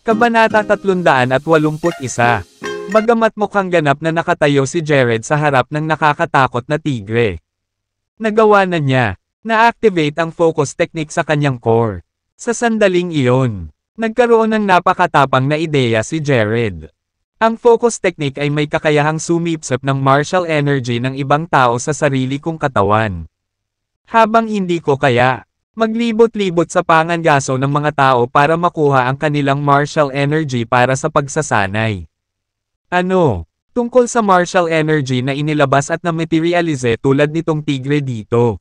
Kabanata 381. Bagamat mukhang ganap na nakatayo si Jared sa harap ng nakakatakot na tigre, nagawa na niya, na-activate ang focus technique sa kanyang core. Sa sandaling iyon, nagkaroon ng napakatapang na ideya si Jared. Ang focus technique ay may kakayahang sumipsip ng martial energy ng ibang tao sa sarili kong katawan. Habang hindi ko kaya, maglibot-libot sa pangangaso ng mga tao para makuha ang kanilang martial energy para sa pagsasanay. Ano? Tungkol sa martial energy na inilabas at na-materialize tulad nitong tigre dito.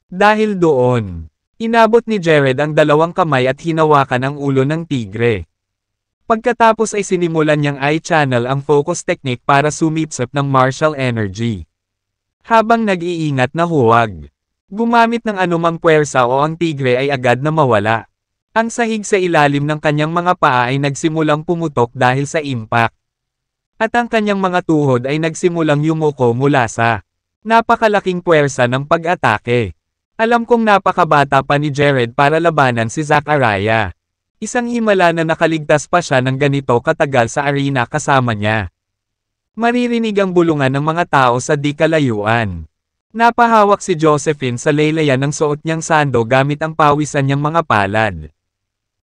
Dahil doon, inabot ni Jared ang dalawang kamay at hinawakan ang ulo ng tigre. Pagkatapos ay sinimulan niyang i-channel ang focus technique para sumipsip ng martial energy. Habang nag-iingat na huwag gumamit ng anumang puwersa o ang tigre ay agad na mawala. Ang sahig sa ilalim ng kanyang mga paa ay nagsimulang pumutok dahil sa impact. At ang kanyang mga tuhod ay nagsimulang yumuko mula sa napakalaking puwersa ng pag-atake. Alam kong napakabata pa ni Jared para labanan si Zachariah. Isang himala na nakaligtas pa siya ng ganito katagal sa arena kasama niya. Maririnig ang bulungan ng mga tao sa di kalayuan. Napahawak si Josephine sa laylayan ng suot niyang sando gamit ang pawisan niyang mga palad.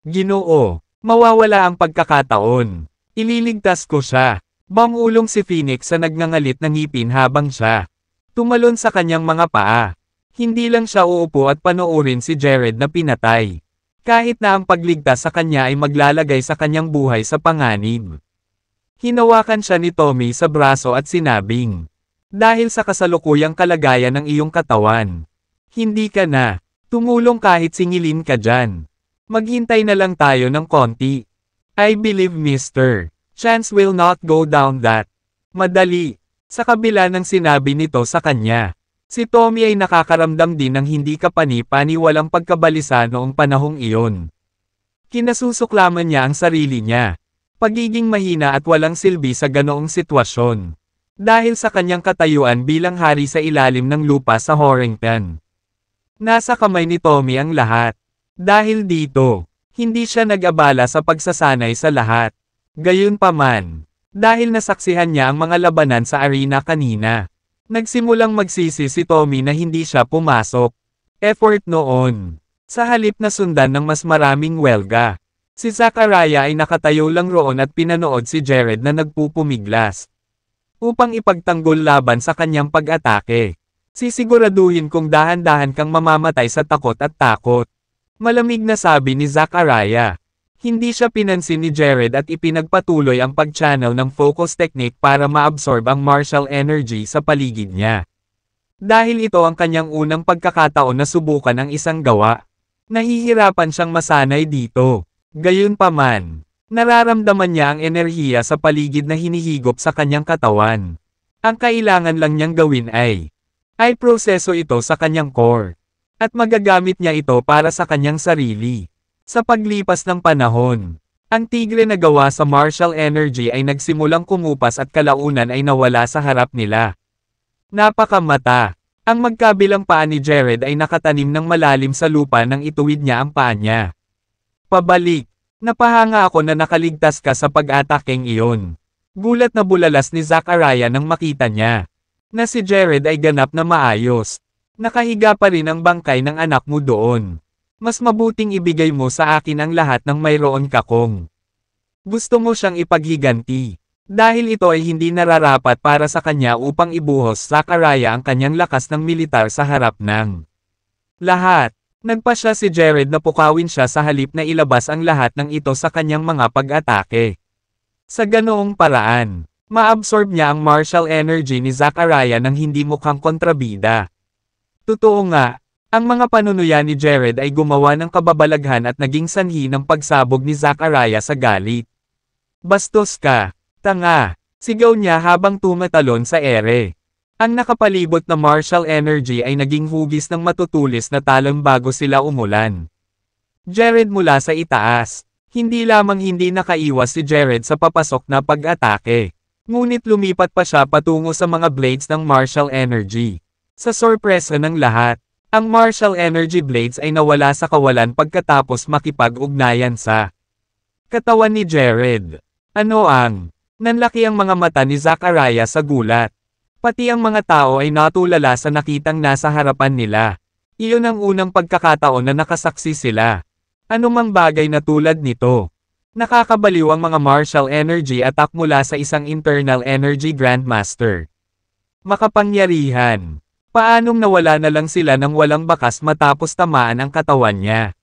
Ginoo, mawawala ang pagkakataon. Ililigtas ko siya. Bangulong si Phoenix sa nagngangalit ng ngipin habang siya tumalon sa kanyang mga paa. Hindi lang siya uupo at panoorin si Jared na pinatay. Kahit na ang pagligtas sa kanya ay maglalagay sa kanyang buhay sa panganib. Hinawakan siya ni Tommy sa braso at sinabing, dahil sa kasalukuyang kalagayan ng iyong katawan, hindi ka na tumulong kahit singilin ka dyan. Maghintay na lang tayo ng konti. I believe Mr. Chance will not go down that madali. Sa kabila ng sinabi nito sa kanya, si Tommy ay nakakaramdam din ng hindi kapani-paniwalang pagkabalisa noong panahong iyon. Kinasusuklaman niya ang sarili niya. Pagiging mahina at walang silbi sa ganoong sitwasyon. Dahil sa kanyang katayuan bilang hari sa ilalim ng lupa sa Horrington. Nasa kamay ni Tommy ang lahat. Dahil dito, hindi siya nag-abala sa pagsasanay sa lahat. Gayunpaman, dahil nasaksihan niya ang mga labanan sa arena kanina, nagsimulang magsisi si Tommy na hindi siya pumasok. Effort noon. Sa halip na sundan ng mas maraming welga, si Zachariah ay nakatayo lang roon at pinanood si Jared na nagpupumiglas. Upang ipagtanggol laban sa kanyang pag-atake. Sisiguraduhin kong dahan-dahan kang mamamatay sa takot at takot. Malamig na sabi ni Zachariah. Hindi siya pinansin ni Jared at ipinagpatuloy ang pag-channel ng focus technique para maabsorb ang martial energy sa paligid niya. Dahil ito ang kanyang unang pagkakataon na subukan ang isang gawa, nahihirapan siyang masanay dito. Gayunpaman, nararamdaman niya ang enerhiya sa paligid na hinihigop sa kanyang katawan. Ang kailangan lang niyang gawin ay proseso ito sa kanyang core. At magagamit niya ito para sa kanyang sarili. Sa paglipas ng panahon, ang tigre na gawa sa martial energy ay nagsimulang kumupas at kalaunan ay nawala sa harap nila. Napakamata. Ang magkabilang paa ni Jared ay nakatanim ng malalim sa lupa nang ituwid niya ang paa niya. Pabalik. Napahanga ako na nakaligtas ka sa pag-atakeng iyon. Gulat na bulalas ni Zachariah nang makita niya na si Jared ay ganap na maayos. Nakahiga pa rin ang bangkay ng anak mo doon. Mas mabuting ibigay mo sa akin ang lahat ng mayroon ka kung gusto mo siyang ipaghiganti. Dahil ito ay hindi nararapat para sa kanya upang ibuhos Zachariah ang kanyang lakas ng militar sa harap ng lahat. Nagpasya si Jared na pukawin siya sa halip na ilabas ang lahat ng ito sa kanyang mga pag-atake. Sa ganoong paraan, maabsorb niya ang martial energy ni Zachariah nang hindi mukhang kontrabida. Totoo nga. Ang mga panunuya ni Jared ay gumawa ng kababalaghan at naging sanhi ng pagsabog ni Zachariah sa galit. Bastos ka, tanga, sigaw niya habang tumatalon sa ere. Ang nakapalibot na martial energy ay naging hugis ng matutulis na talon bago sila umulan. Jared mula sa itaas. Hindi lamang hindi nakaiwas si Jared sa papasok na pag-atake. Ngunit lumipat pa siya patungo sa mga blades ng martial energy. Sa sorpresa ng lahat, Ang martial energy blades ay nawala sa kawalan pagkatapos makipag-ugnayan sa katawan ni Jared. Ano ang? Nanlaki ang mga mata ni Zachariah sa gulat. Pati ang mga tao ay natulala sa nakitang nasa harapan nila. Iyon ang unang pagkakataon na nakasaksi sila. Anumang bagay na tulad nito. Nakakabaliw ang mga martial energy attack mula sa isang internal energy grandmaster. Makapangyarihan. Paanong nawala na lang sila ng walang bakas matapos tamaan ang katawan niya?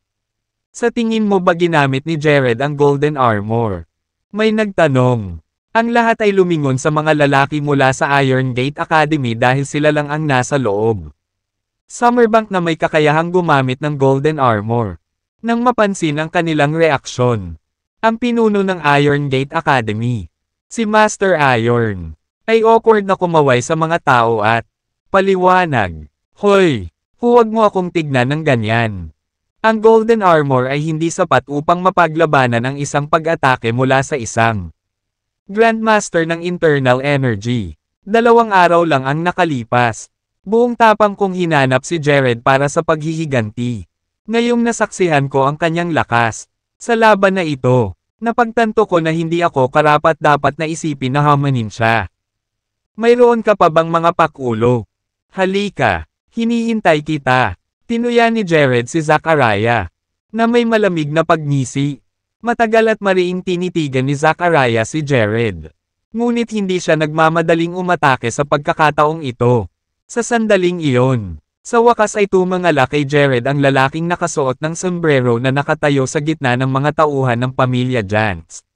Sa tingin mo ba ginamit ni Jared ang golden armor? May nagtanong. Ang lahat ay lumingon sa mga lalaki mula sa Iron Gate Academy dahil sila lang ang nasa loob. Summerbank na may kakayahang gumamit ng golden armor. Nang mapansin ang kanilang reaksyon. Ang pinuno ng Iron Gate Academy, si Master Iron, ay awkward na kumaway sa mga tao at paliwanag. Hoy, huwag mo akong tignan ng ganyan. Ang golden armor ay hindi sapat upang mapaglabanan ang isang pag-atake mula sa isang Grandmaster ng internal energy. 2 araw lang ang nakalipas. Buong tapang kong hinanap si Jared para sa paghihiganti. Ngayong nasaksihan ko ang kanyang lakas. Sa laban na ito, napagtanto ko na hindi ako karapat-dapat na isipin na hamanin siya. Mayroon ka pa bang mga pakulo? Halika, hinihintay kita. Tinuya ni Jared si Zachariah, na may malamig na pagngisi. Matagal at mariing tinitigan ni Zachariah si Jared. Ngunit hindi siya nagmamadaling umatake sa pagkakataong ito. Sa sandaling iyon, sa wakas ay tumangala kay Jared ang lalaking nakasuot ng sombrero na nakatayo sa gitna ng mga tauhan ng pamilya Jantz.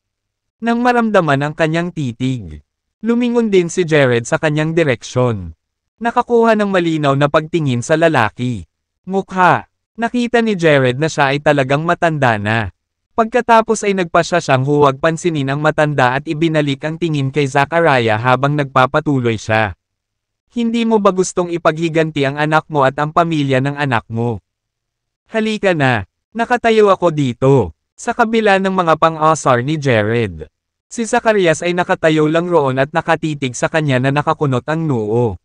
Nang maramdaman ang kanyang titig, lumingon din si Jared sa kanyang direksyon. Nakakuha ng malinaw na pagtingin sa lalaki. Mukha. Nakita ni Jared na siya ay talagang matanda na. Pagkatapos ay nagpasya siyang huwag pansinin ang matanda at ibinalik ang tingin kay Zachariah habang nagpapatuloy siya. Hindi mo ba gustong ipaghiganti ang anak mo at ang pamilya ng anak mo? Halika na. Nakatayo ako dito. Sa kabila ng mga pang-asar ni Jared. Si Zacharias ay nakatayo lang roon at nakatitig sa kanya na nakakunot ang noo.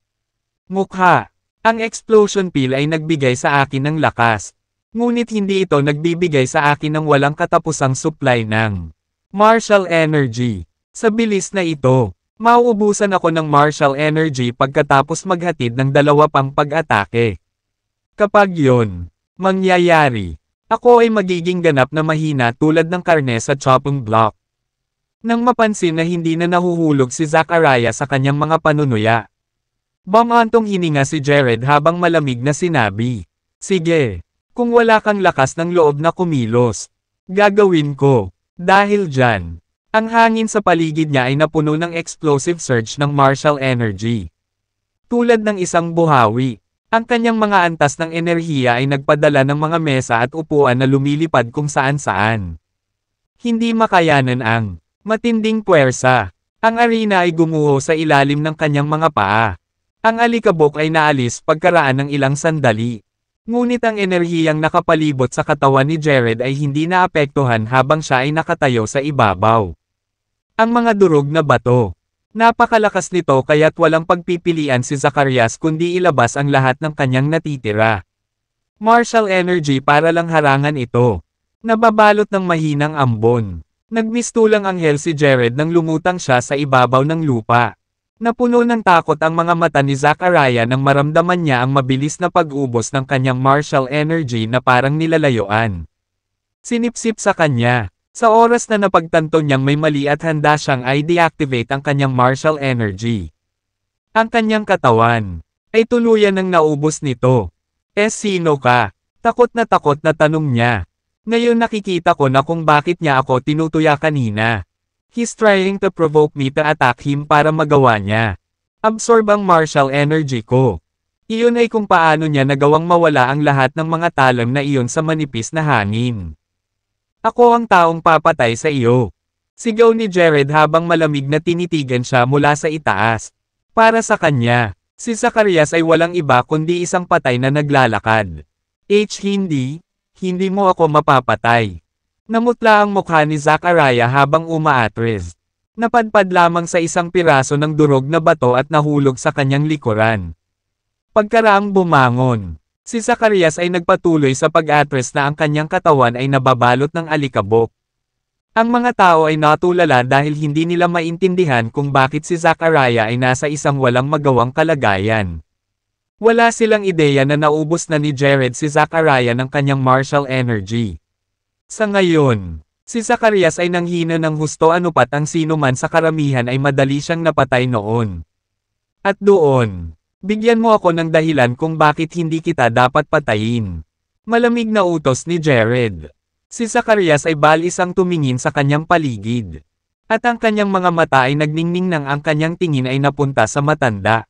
Mukha. Ang explosion pill ay nagbigay sa akin ng lakas. Ngunit hindi ito nagbibigay sa akin ng walang katapusang supply ng martial energy. Sa bilis na ito, mauubusan ako ng martial energy pagkatapos maghatid ng 2 pang pag-atake. Kapag yon mangyayari, ako ay magiging ganap na mahina tulad ng karne sa chopping block. Nang mapansin na hindi na nahuhulog si Zachariah sa kanyang mga panunuya, bumantong hininga si Jared habang malamig na sinabi, "Sige, kung wala kang lakas ng loob na kumilos, gagawin ko." Dahil dyan, ang hangin sa paligid niya ay napuno ng explosive surge ng martial energy. Tulad ng isang buhawi, ang kanyang mga antas ng enerhiya ay nagpadala ng mga mesa at upuan na lumilipad kung saan-saan. Hindi makayanan ang matinding puwersa. Ang arena ay gumuho sa ilalim ng kanyang mga paa. Ang alikabok ay naalis pagkaraan ng ilang sandali. Ngunit ang enerhiyang nakapalibot sa katawan ni Jared ay hindi naapektuhan habang siya ay nakatayo sa ibabaw. Ang mga durog na bato. Napakalakas nito kaya't walang pagpipilian si Zacharias kundi ilabas ang lahat ng kanyang natitira. Martial energy para lang harangan ito. Nababalot ng mahinang ambon. Nagmistulang anghel si Jared nang lumutang siya sa ibabaw ng lupa. Napuno ng takot ang mga mata ni Zachariah nang maramdaman niya ang mabilis na pag-ubos ng kanyang martial energy na parang nilalayuan. Sinipsip sa kanya. Sa oras na napagtanto niyang may mali at handa siyang i-deactivate ang kanyang martial energy. Ang kanyang katawan ay tuluyan ng naubos nito. Sino ka? Takot na tanong niya. Ngayon nakikita ko na kung bakit niya ako tinutuya kanina. He's trying to provoke me to attack him para magawa niya. Absorb ang martial energy ko. Iyon ay kung paano niya nagawang mawala ang lahat ng mga talam na iyon sa manipis na hangin. Ako ang taong papatay sa iyo. Sigaw ni Jared habang malamig na tinitigan siya mula sa itaas. Para sa kanya, si Zacharias ay walang iba kundi isang patay na naglalakad. Hindi mo ako mapapatay. Namutla ang mukha ni Zachariah habang umaatres. Napadpad lamang sa isang piraso ng durog na bato at nahulog sa kanyang likuran. Pagkaraang bumangon, Si Zacarias ay nagpatuloy sa pag-atres na ang kanyang katawan ay nababalot ng alikabok. Ang mga tao ay natulala dahil hindi nila maintindihan kung bakit si Zachariah ay nasa isang walang magawang kalagayan. Wala silang ideya na naubos na ni Jared si Zachariah ng kanyang martial energy. Sa ngayon, si Zacarias ay nanghina ng husto anupat ang sino man sa karamihan ay madali siyang napatay noon. At doon, bigyan mo ako ng dahilan kung bakit hindi kita dapat patayin. Malamig na utos ni Jared. Si Zacarias ay balisang tumingin sa kanyang paligid. At ang kanyang mga mata ay nagningning nang ang kanyang tingin ay napunta sa matanda.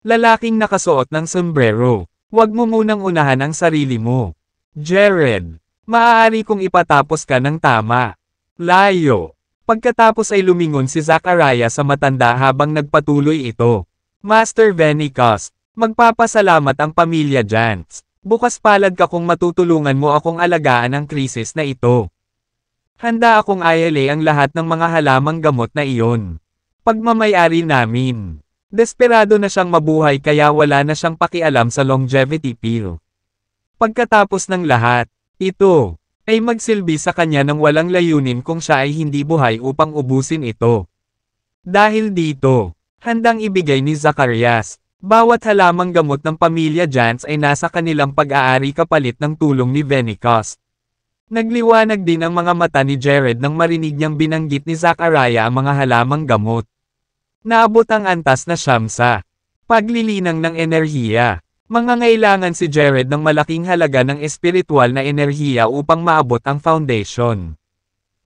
Lalaking nakasuot ng sombrero. Huwag mo munang unahan ang sarili mo. Jared, maaari kong ipatapos ka ng tama. Layo. Pagkatapos ay lumingon si Zacariah sa matanda habang nagpatuloy ito. Master Venicus, magpapasalamat ang pamilya Jantz. Bukas palad ka kung matutulungan mo akong alagaan ang krisis na ito. Handa akong ayale ang lahat ng mga halamang gamot na iyon. Pagmamayari namin. Desperado na siyang mabuhay kaya wala na siyang pakialam sa longevity pill. Pagkatapos ng lahat, ito ay magsilbi sa kanya ng walang layunin kung siya ay hindi buhay upang ubusin ito. Dahil dito, handang ibigay ni Zacarias, bawat halamang gamot ng pamilya Jantz ay nasa kanilang pag-aari kapalit ng tulong ni Venicus. Nagliwanag din ang mga mata ni Jared nang marinig niyang binanggit ni Zacariah ang mga halamang gamot. Naabot ang antas na siyamsa. Paglilinang ng enerhiya. Mangangailangan si Jared ng malaking halaga ng espiritual na enerhiya upang maabot ang foundation.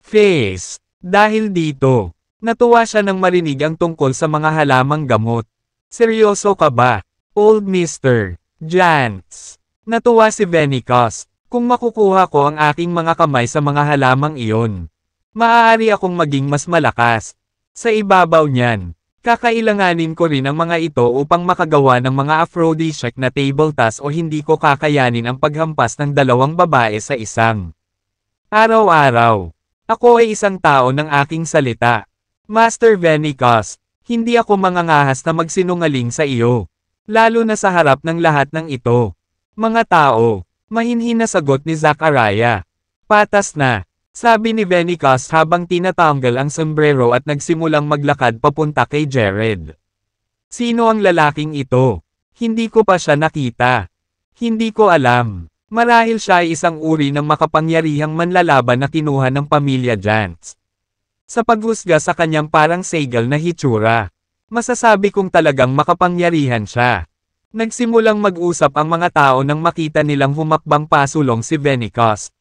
Face. Dahil dito, natuwa siya nang marinig ang tungkol sa mga halamang gamot. Seryoso ka ba, Old Mr. Jantz? Natuwa si Venicus. Kung makukuha ko ang aking mga kamay sa mga halamang iyon, maaari akong maging mas malakas. Sa ibabaw niyan, kakailanganin ko rin ang mga ito upang makagawa ng mga aphrodisiac na table task o hindi ko kakayanin ang paghampas ng dalawang babae sa isang araw-araw. Ako ay isang tao ng aking salita. Master Venicus, hindi ako mangangahas na magsinungaling sa iyo. Lalo na sa harap ng lahat ng ito. Mga tao, mahinhin na sagot ni Zacariah. Patas na. Sabi ni Venicus habang tinatanggal ang sombrero at nagsimulang maglakad papunta kay Jared. Sino ang lalaking ito? Hindi ko pa siya nakita. Hindi ko alam. Marahil siya ay isang uri ng makapangyarihang manlalaban na kinuha ng pamilya Jantz. Sa paghusga sa kanyang parang seagull na hitsura, masasabi kong talagang makapangyarihan siya. Nagsimulang mag-usap ang mga tao nang makita nilang humakbang pasulong si Venicus.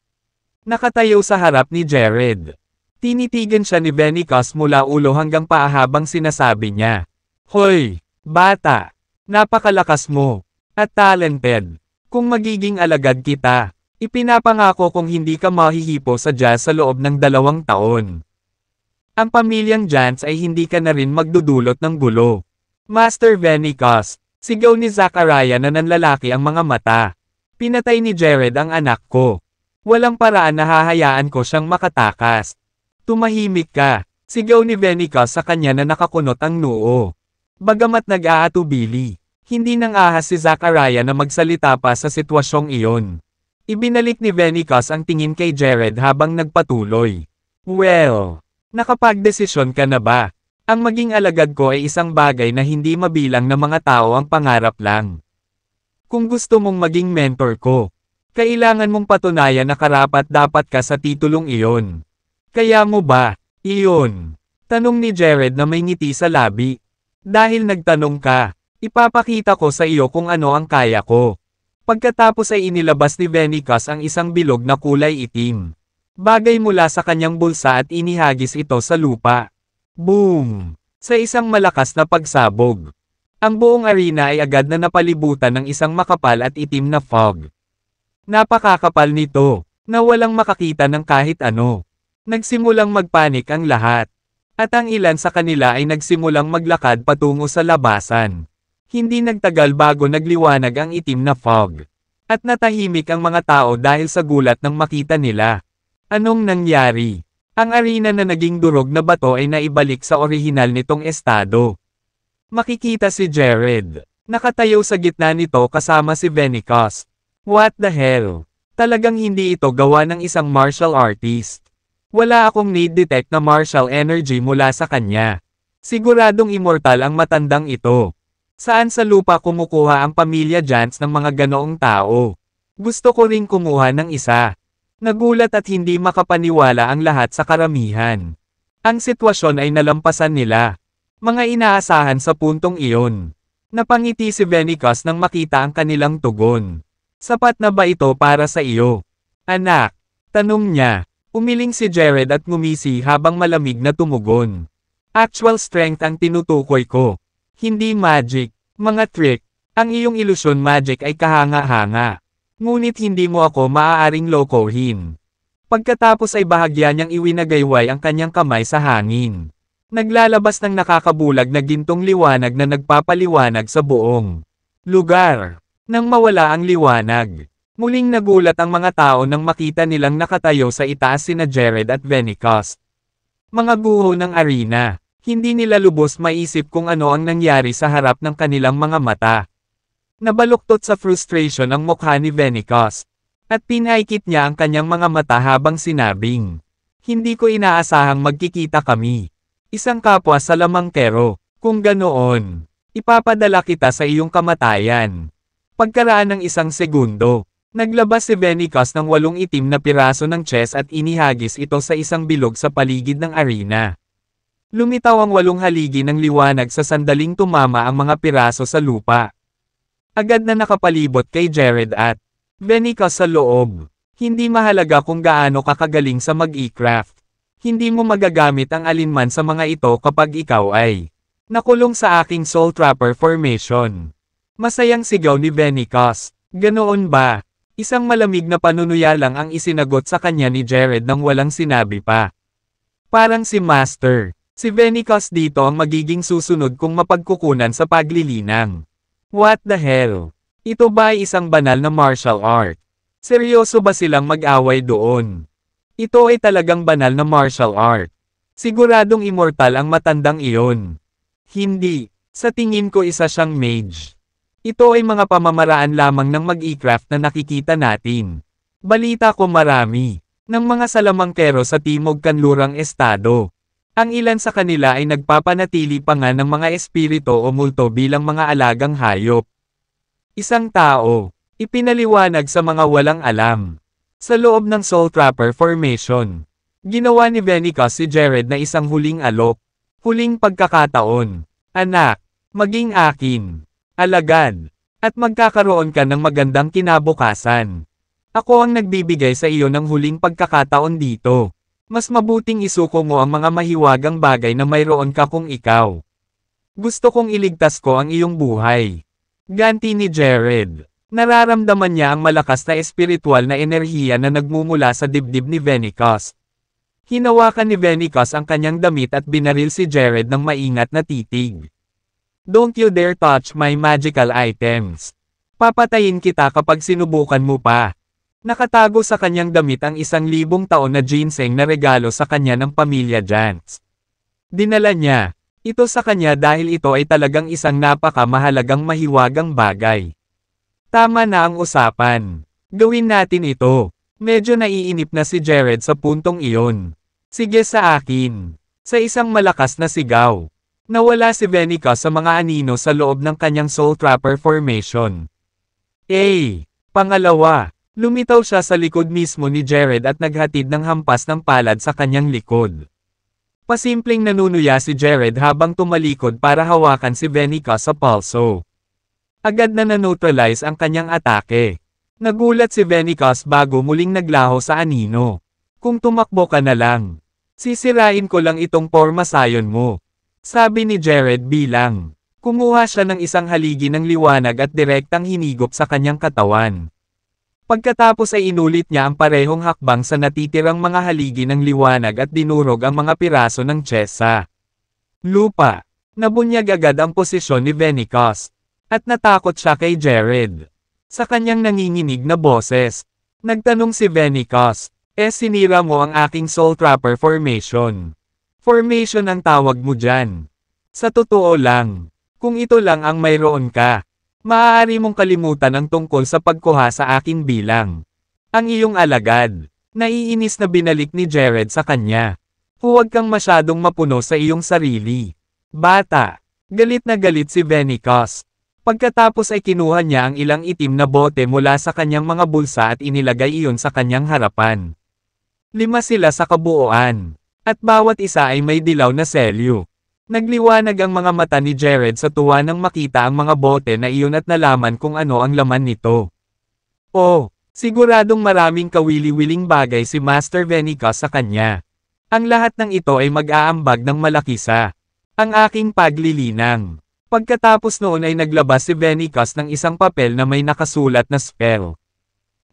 Nakatayo sa harap ni Jared. Tinitigan siya ni Venicus mula ulo hanggang paa habang sinasabi niya, "Hoy, bata! Napakalakas mo! At talented! Kung magiging alagad kita, ipinapangako kong hindi ka mahihipo sa jazz sa loob ng 2 taon. Ang pamilyang Jantz ay hindi ka na rin magdudulot ng gulo." Master Venicus, sigaw ni Zacariah na nanlalaki ang mga mata. Pinatay ni Jared ang anak ko. Walang paraan na hahayaan ko siyang makatakas. Tumahimik ka, sigaw ni Venicus sa kanya na nakakunot ang noo. Bagamat nag-aatubili, hindi nang ahas si Zacariah na magsalita pa sa sitwasyong iyon. Ibinalik ni Venicus ang tingin kay Jared habang nagpatuloy. Well, nakapagdesisyon ka na ba? Ang maging alagad ko ay isang bagay na hindi mabilang na mga tao ang pangarap lang. Kung gusto mong maging mentor ko, kailangan mong patunayan na karapat-dapat ka sa titulong iyon. Kaya mo ba, iyon? Tanong ni Jared na may ngiti sa labi. Dahil nagtanong ka, ipapakita ko sa iyo kung ano ang kaya ko. Pagkatapos ay inilabas ni Venicus ang isang bilog na kulay itim. Bagay mula sa kanyang bulsa at inihagis ito sa lupa. Boom! Sa isang malakas na pagsabog. Ang buong arena ay agad na napalibutan ng isang makapal at itim na fog. Napakakapal nito, na walang makakita ng kahit ano. Nagsimulang magpanik ang lahat. At ang ilan sa kanila ay nagsimulang maglakad patungo sa labasan. Hindi nagtagal bago nagliwanag ang itim na fog. At natahimik ang mga tao dahil sa gulat nang makita nila. Anong nangyari? Ang arena na naging durog na bato ay naibalik sa orihinal nitong estado. Makikita si Jared. Nakatayo sa gitna nito kasama si Venicus. What the hell? Talagang hindi ito gawa ng isang martial artist. Wala akong need-detect na martial energy mula sa kanya. Siguradong immortal ang matandang ito. Saan sa lupa kumukuha ang pamilya Jans ng mga ganoong tao? Gusto ko ring kumuha ng isa. Nagulat at hindi makapaniwala ang lahat sa karamihan. Ang sitwasyon ay nalampasan nila. Mga inaasahan sa puntong iyon. Napangiti si Venicus nang makita ang kanilang tugon. Sapat na ba ito para sa iyo? Anak, tanong niya. Umiling si Jared at ngumisi habang malamig na tumugon. Actual strength ang tinutukoy ko. Hindi magic, mga trick. Ang iyong ilusyon magic ay kahanga-hanga. Ngunit hindi mo ako maaaring lokohin. Pagkatapos ay bahagya niyang iwinagayway ang kanyang kamay sa hangin. Naglalabas ng nakakabulag na gintong liwanag na nagpapaliwanag sa buong lugar. Nang mawala ang liwanag, muling nagulat ang mga tao nang makita nilang nakatayo sa itaas sina Jared at Venicus. Mga guho ng arena, hindi nila lubos maisip kung ano ang nangyari sa harap ng kanilang mga mata. Nabaluktot sa frustration ang mukha ni Venicus, at pinaikit niya ang kanyang mga mata habang sinabing, "Hindi ko inaasahang magkikita kami. Isang kapwa sa lamangkero, kung ganoon, ipapadala kita sa iyong kamatayan." Pagkaraan ng isang segundo, naglabas si Venicus ng 8 itim na piraso ng chess at inihagis ito sa isang bilog sa paligid ng arena. Lumitaw ang 8 haligi ng liwanag sa sandaling tumama ang mga piraso sa lupa. Agad na nakapalibot kay Jared at Venicus sa loob. Hindi mahalaga kung gaano ka kagaling sa mag-e-craft. Hindi mo magagamit ang alinman sa mga ito kapag ikaw ay nakulong sa aking Soul Trapper formation. Masayang sigaw ni Venicus. Ganoon ba? Isang malamig na panunuya lang ang isinagot sa kanya ni Jared nang walang sinabi pa. Parang si Master. Si Venicus dito ang magiging susunod kung mapagkukunan sa paglilinang. What the hell? Ito ba ay isang banal na martial art? Seryoso ba silang mag-away doon? Ito ay talagang banal na martial art. Siguradong immortal ang matandang iyon. Hindi. Sa tingin ko isa siyang mage. Ito ay mga pamamaraan lamang ng mag-e-craft na nakikita natin. Balita ko marami ng mga salamangkero sa Timog Kanlurang Estado. Ang ilan sa kanila ay nagpapanatili pa nga ng mga espiritu o multo bilang mga alagang hayop. Isang tao, ipinaliwanag sa mga walang alam. Sa loob ng Soul Trapper formation, ginawa ni Venicus si Jared na isang huling alok. Huling pagkakataon. Anak, maging akin. Alagad. At magkakaroon ka ng magandang kinabukasan. Ako ang nagbibigay sa iyo ng huling pagkakataon dito. Mas mabuting isuko mo ang mga mahiwagang bagay na mayroon ka kung ikaw. Gusto kong iligtas ko ang iyong buhay. Ganti ni Jared. Nararamdaman niya ang malakas na espiritual na enerhiya na nagmumula sa dibdib ni Venicus. Hinawakan ni Venicus ang kanyang damit at binaril si Jared ng maingat na titig. Don't you dare touch my magical items. Papatayin kita kapag sinubukan mo pa. Nakatago sa kanyang damit ang 1,000 taon na ginseng na regalo sa kanya ng pamilya Jans. Dinala niya ito sa kanya dahil ito ay talagang isang napakamahalagang mahiwagang bagay. Tama na ang usapan. Gawin natin ito. Medyo naiinip na si Jared sa puntong iyon. Sige sa akin. Sa isang malakas na sigaw. Nawala si Venicus sa mga anino sa loob ng kanyang Soul Trapper formation. Pangalawa, lumitaw siya sa likod mismo ni Jared at naghatid ng hampas ng palad sa kanyang likod. Pasimpleng nanunuya si Jared habang tumalikod para hawakan si Venicus sa palso. Agad na naneutralize ang kanyang atake. Nagulat si Venicus bago muling naglaho sa anino. Kung tumakbo ka na lang, sisirain ko lang itong pormasayon mo. Sabi ni Jared bilang kumuha siya ng isang haligi ng liwanag at direktang hinigop sa kanyang katawan. Pagkatapos ay inulit niya ang parehong hakbang sa natitirang mga haligi ng liwanag at dinurog ang mga piraso ng chess sa lupa. Nabunyag agad ang posisyon ni Venicus. At natakot siya kay Jared. Sa kanyang nanginginig na boses, nagtanong si Venicus, sinira mo ang aking Soul Trapper formation. Formation ang tawag mo dyan. Sa totoo lang, kung ito lang ang mayroon ka, Maaari mong kalimutan ang tungkol sa pagkuha sa akin bilang ang iyong alagad. Naiinis na binalik ni Jared sa kanya. Huwag kang masyadong mapuno sa iyong sarili. Bata. Galit na galit si Venicus. Pagkatapos ay kinuha niya ang ilang itim na bote mula sa kanyang mga bulsa at inilagay iyon sa kanyang harapan. 5 sila sa kabuuan. At bawat isa ay may dilaw na selyo. Nagliwanag ang mga mata ni Jared sa tuwa nang makita ang mga bote na iyon at nalaman kung ano ang laman nito. Oh, siguradong maraming kawili-wiling bagay si Master Venicus sa kanya. Ang lahat ng ito ay mag-aambag ng malaki sa ang aking paglilinang. Pagkatapos noon ay naglabas si Venicus ng isang papel na may nakasulat na spell.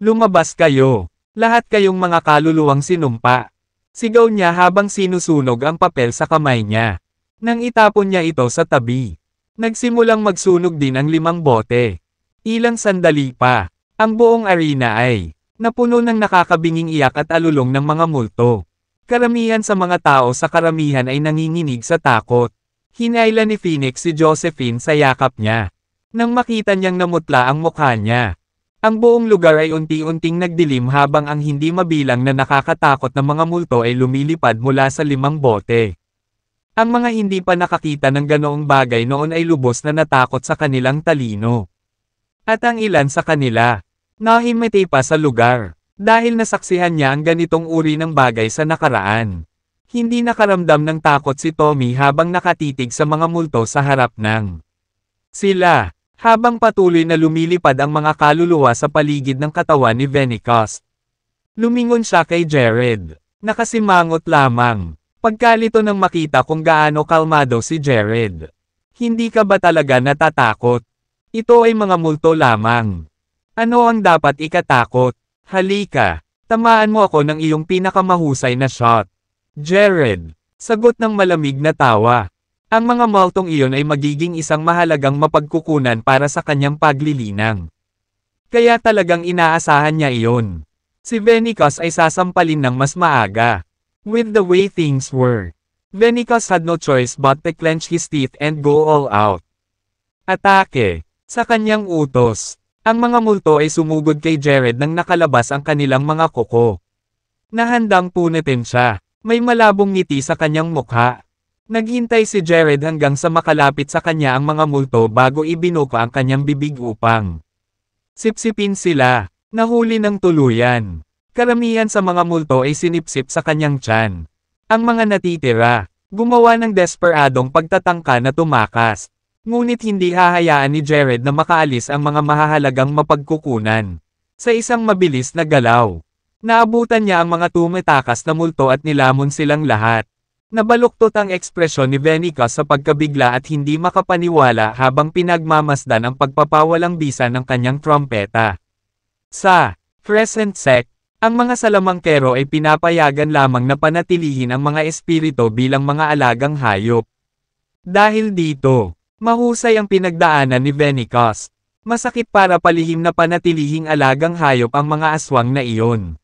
Lumabas kayo. Lahat kayong mga kaluluwang sinumpa. Sigaw niya habang sinusunog ang papel sa kamay niya. Nang itapon niya ito sa tabi. Nagsimulang magsunog din ang 5 bote. Ilang sandali pa, ang buong arena ay napuno ng nakakabinging iyak at alulong ng mga multo. Karamihan sa mga tao sa karamihan ay nanginginig sa takot. Hinayla ni Phoenix si Josephine sa yakap niya. Nang makita niyang namutla ang mukha niya. Ang buong lugar ay unti-unting nagdilim habang ang hindi mabilang na nakakatakot na mga multo ay lumilipad mula sa 5 bote. Ang mga hindi pa nakakita ng ganoong bagay noon ay lubos na natakot sa kanilang talino. At ang ilan sa kanila, nahimete pa sa lugar, dahil nasaksihan niya ang ganitong uri ng bagay sa nakaraan. Hindi nakaramdam ng takot si Tommy habang nakatitig sa mga multo sa harap ng sila, habang patuloy na lumilipad ang mga kaluluwa sa paligid ng katawan ni Venicus. Lumingon siya kay Jared, nakasimangot lamang. Pagkalito nang makita kung gaano kalmado si Jared. Hindi ka ba talaga natatakot? Ito ay mga multo lamang. Ano ang dapat ikatakot? Halika, tamaan mo ako ng iyong pinakamahusay na shot. Jared, sagot ng malamig na tawa. Ang mga multong iyon ay magiging isang mahalagang mapagkukunan para sa kanyang paglilinang. Kaya talagang inaasahan niya iyon. Si Venicus ay sasampalin ng mas maaga. With the way things were, Venicus had no choice but to clench his teeth and go all out. Atake. Sa kanyang utos, ang mga multo ay sumugod kay Jared nang nakalabas ang kanilang mga kuko. Nahandang punitin siya, may malabong ngiti sa kanyang mukha. Naghintay si Jared hanggang sa makalapit sa kanya ang mga multo bago ibinuka ang kanyang bibig upang sipsipin sila, nahuli ng tuluyan. Karamihan sa mga multo ay sinipsip sa kanyang tiyan. Ang mga natitira, gumawa ng desperadong pagtatangka na tumakas. Ngunit hindi hahayaan ni Jared na makaalis ang mga mahahalagang mapagkukunan. Sa isang mabilis na galaw, naabutan niya ang mga tumatakas na multo at nilamon silang lahat. Nabaluktot ang ekspresyon ni Venicus sa pagkabigla at hindi makapaniwala habang pinagmamasdan ang pagpapawalang bisa ng kanyang trompeta. Sa Crescent Sect, ang mga salamangkero ay pinapayagan lamang na panatilihin ang mga espiritu bilang mga alagang hayop. Dahil dito, mahusay ang pinagdaanan ni Venicus. Masakit para palihim na panatilihing alagang hayop ang mga aswang na iyon.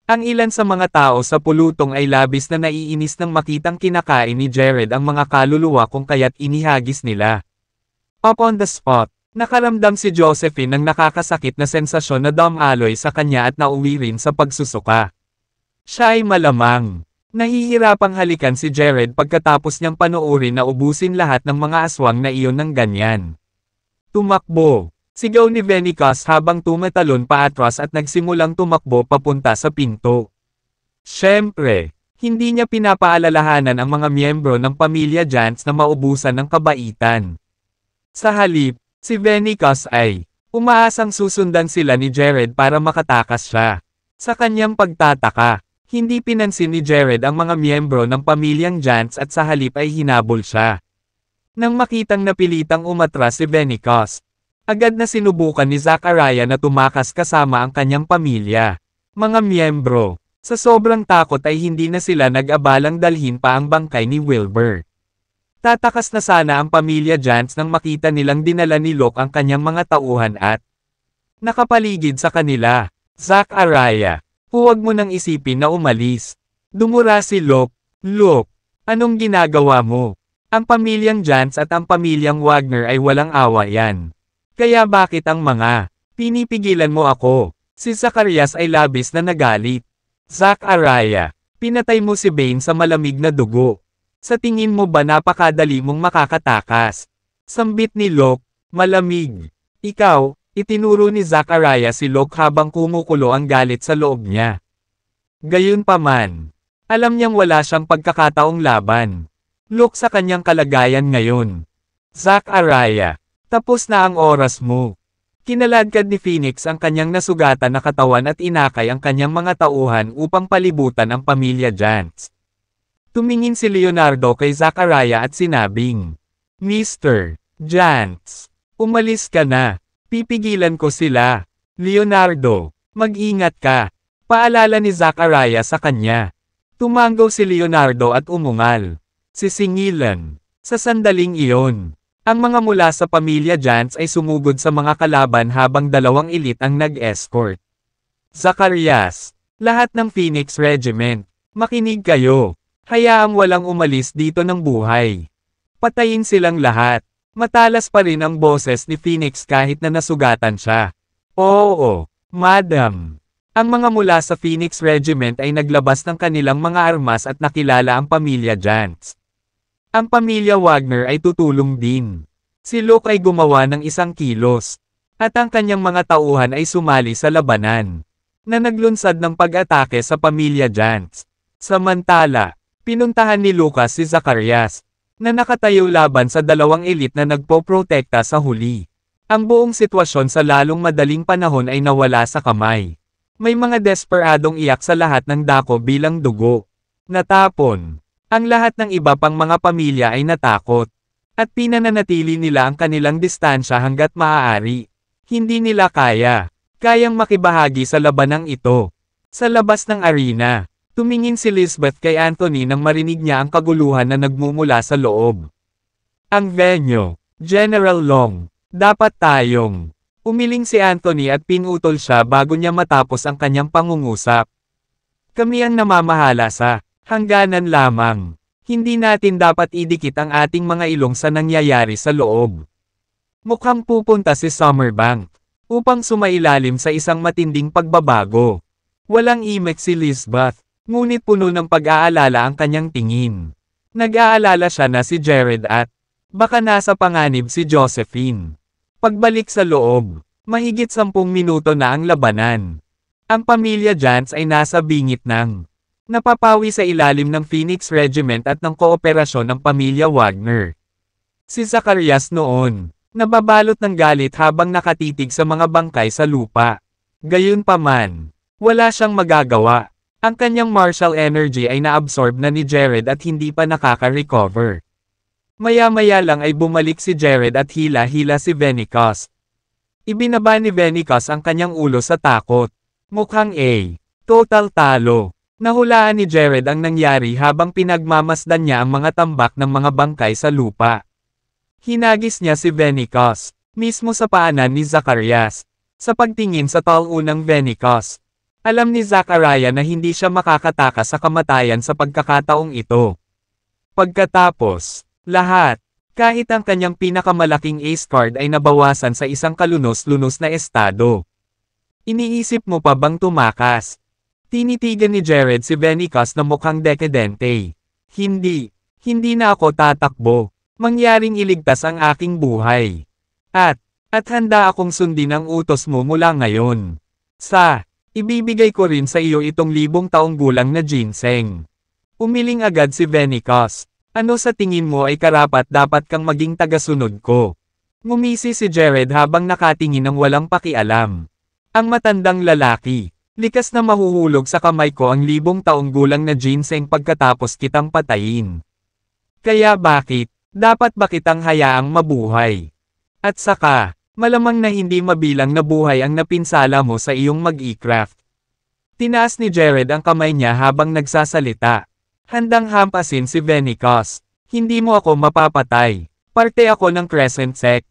Ang ilan sa mga tao sa pulutong ay labis na naiinis nang makitang kinakain ni Jared ang mga kaluluwa kung kaya't inihagis nila. Up on the spot, nakaramdam si Josephine ng nakakasakit na sensasyon na dumaloy sa kanya at nauwi rin sa pagsusuka. Siya ay malamang nahihirapang halikan si Jared pagkatapos niyang panoorin na ubusin lahat ng mga aswang na iyon ng ganyan. Tumakbo! Sigaw ni Venicus habang tumatalon paatras at nagsimulang tumakbo papunta sa pinto. Siyempre, hindi niya pinapaalalahanan ang mga miyembro ng pamilya Jantz na maubusan ng kabaitan. Sa halip, si Venicus ay umaasang susundan sila ni Jared para makatakas siya. Sa kanyang pagtataka, hindi pinansin ni Jared ang mga miyembro ng pamilyang Jantz at sa halip ay hinabol siya. Nang makitang napilitang umatras si Venicus, agad na sinubukan ni Zachariah na tumakas kasama ang kanyang pamilya. Mga miyembro, sa sobrang takot ay hindi na sila nag-abalang dalhin pa ang bangkay ni Wilbur. Tatakas na sana ang pamilya Jantz nang makita nilang dinala ni Locke ang kanyang mga tauhan at nakapaligid sa kanila. Zachariah, huwag mo nang isipin na umalis. Dumura si Locke. Locke, anong ginagawa mo? Ang pamilyang Jantz at ang pamilyang Wagner ay walang awa yan. Kaya bakit ang mga pinipigilan mo ako? Si Zacarias ay labis na nagalit. Zachariah, pinatay mo si Bane sa malamig na dugo. Sa tingin mo ba napakadali mong makakatakas? Sambit ni Locke, malamig. Ikaw, itinuro ni Zachariah si Locke habang kumukulo ang galit sa loob niya. Gayunpaman, alam niyang wala siyang pagkakataong laban. Locke sa kanyang kalagayan ngayon. Zachariah, tapos na ang oras mo. Kinaladkad ni Phoenix ang kanyang nasugatan na katawan at inakay ang kanyang mga tauhan upang palibutan ang pamilya Jantz. Tumingin si Leonardo kay Zachariah at sinabing, Mr. Jantz, umalis ka na. Pipigilan ko sila. Leonardo, mag-ingat ka. Paalala ni Zachariah sa kanya. Tumanggaw si Leonardo at umungal. Sisingilan. Sa sandaling iyon, ang mga mula sa pamilya Jantz ay sumugod sa mga kalaban habang dalawang elite ang nag-escort. Zacarias, lahat ng Phoenix Regiment, makinig kayo. Hayaang walang umalis dito ng buhay. Patayin silang lahat. Matalas pa rin ang boses ni Phoenix kahit na nasugatan siya. Oo, madam. Ang mga mula sa Phoenix Regiment ay naglabas ng kanilang mga armas at nakilala ang pamilya Jantz. Ang pamilya Wagner ay tutulong din. Si Locke ay gumawa ng isang kilos. At ang kanyang mga tauhan ay sumali sa labanan. Na naglunsad ng pag-atake sa pamilya Jantz. Samantala, pinuntahan ni Lucas si Zacarias, na nakatayo laban sa dalawang elite na nagpoprotekta sa huli. Ang buong sitwasyon sa lalong madaling panahon ay nawala sa kamay. May mga desperadong iyak sa lahat ng dako bilang dugo. Natapon. Ang lahat ng iba pang mga pamilya ay natakot. At pinananatili nila ang kanilang distansya hanggat maaari. Hindi nila kayang makibahagi sa labanang ito. Sa labas ng arena, tumingin si Lisbeth kay Anthony nang marinig niya ang kaguluhan na nagmumula sa loob. Ang venue, General Long, dapat tayong. Umiling si Anthony at pinutol siya bago niya matapos ang kanyang pangungusap. Kami ang namamahala sa hangganan lamang. Hindi natin dapat idikit ang ating mga ilong sa nangyayari sa loob. Mukhang pupunta si Summerbank upang sumailalim sa isang matinding pagbabago. Walang imek si Lisbeth, ngunit puno ng pag-aalala ang kanyang tingin. Nag-aalala siya na si Jared at baka nasa panganib si Josephine. Pagbalik sa loob, mahigit 10 minuto na ang labanan. Ang pamilya Jantz ay nasa bingit ng napapawi sa ilalim ng Phoenix Regiment at ng kooperasyon ng pamilya Wagner. Si Zacarias noon, nababalot ng galit habang nakatitig sa mga bangkay sa lupa. Gayunpaman, wala siyang magagawa. Ang kanyang martial energy ay naabsorb na ni Jared at hindi pa nakaka-recover. Maya-maya lang ay bumalik si Jared at hila-hila si Venicus. Ibinaba ni Venicus ang kanyang ulo sa takot. Mukhang total talo. Nahulaan ni Jared ang nangyari habang pinagmamasdan niya ang mga tambak ng mga bangkay sa lupa. Hinagis niya si Venicus, mismo sa paanan ni Zacarias. Sa pagtingin sa taunang Venicus, alam ni Zachariah na hindi siya makakatakas sa kamatayan sa pagkakataong ito. Pagkatapos, lahat, kahit ang kanyang pinakamalaking ace card ay nabawasan sa isang kalunos-lunos na estado. Iniisip mo pa bang tumakas? Tinitigan ni Jared si Venicus na mukhang dekadente. Hindi na ako tatakbo. Mangyaring iligtas ang aking buhay. At handa akong sundin ang utos mo mula ngayon. Ibibigay ko rin sa iyo itong 1,000 taong gulang na ginseng. Umiling agad si Venicus. Ano sa tingin mo ay karapat-dapat kang maging tagasunod ko? Ngumisi si Jared habang nakatingin ng walang pakialam. Ang matandang lalaki, likas na mahuhulog sa kamay ko ang 1,000 taong gulang na ginseng pagkatapos kitang patayin. Kaya bakit, dapat ba kitang hayaang mabuhay? At saka, malamang na hindi mabilang na buhay ang napinsala mo sa iyong mag-i-craft. Tinaas ni Jared ang kamay niya habang nagsasalita. Handang hampasin si Venicus. Hindi mo ako mapapatay. Parte ako ng Crescent Sect.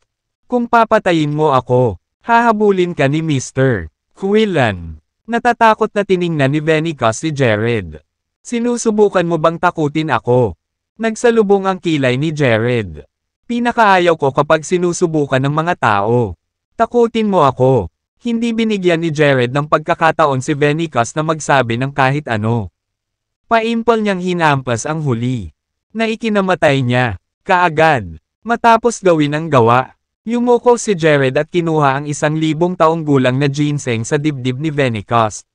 Kung papatayin mo ako, hahabulin ka ni Mr. Quillan. Natatakot na tiningnan ni Venicus si Jared. Sinusubukan mo bang takutin ako? Nagsalubong ang kilay ni Jared. Pinakaayaw ko kapag sinusubukan ng mga tao. Takutin mo ako. Hindi binigyan ni Jared ng pagkakataon si Venegas na magsabi ng kahit ano. Paimpol niyang hinampas ang huli. Na ikinamatay niya, kaagad. Matapos gawin ang gawa, yumuko si Jared at kinuha ang 1,000 taong gulang na ginseng sa dibdib ni Venegas.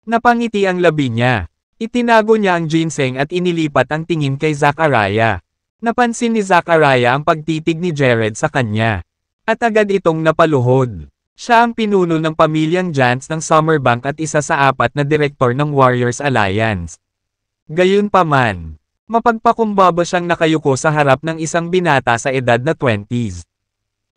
Napangiti ang labi niya. Itinago niya ang ginseng at inilipat ang tingin kay Zachariah. Napansin ni Zachariah ang pagtitig ni Jared sa kanya. At agad itong napaluhod. Siya ang pinuno ng pamilyang Giants ng Summerbank at isa sa 4 na direktor ng Warriors Alliance. Gayunpaman, mapagpakumbaba siyang nakayuko sa harap ng isang binata sa edad na 20s.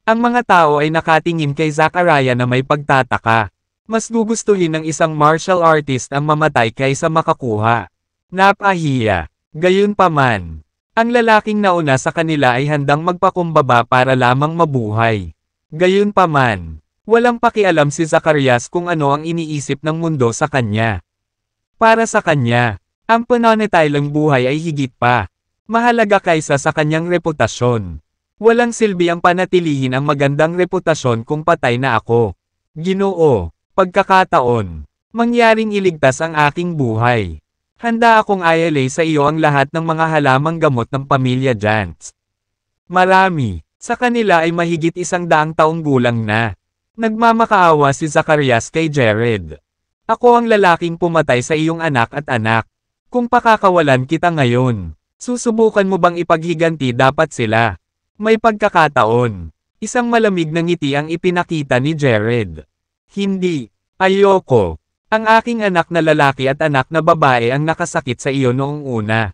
Ang mga tao ay nakatingin kay Zachariah na may pagtataka. Mas gugustuhin ng isang martial artist ang mamatay kaysa makakuha. Napahiya. Gayunpaman, ang lalaking nauna sa kanila ay handang magpakumbaba para lamang mabuhay. Gayunpaman, walang pakialam si Zacarias kung ano ang iniisip ng mundo sa kanya. Para sa kanya, ang pananatiling buhay ay higit pa mahalaga kaysa sa kanyang reputasyon. Walang silbi ang panatilihin ang magandang reputasyon kung patay na ako. Ginoo, pagkakataon, mangyaring iligtas ang aking buhay. Handa akong ialay sa iyo ang lahat ng mga halamang gamot ng pamilya Giants. Marami, sa kanila ay mahigit 100 taong gulang na. Nagmamakaawa si Zacarias kay Jared. Ako ang lalaking pumatay sa iyong anak at anak. Kung pakakawalan kita ngayon, susubukan mo bang ipaghiganti dapat sila? May pagkakataon. Isang malamig na ngiti ang ipinakita ni Jared. Hindi. Ayoko. Ang aking anak na lalaki at anak na babae ang nakasakit sa iyo noong una.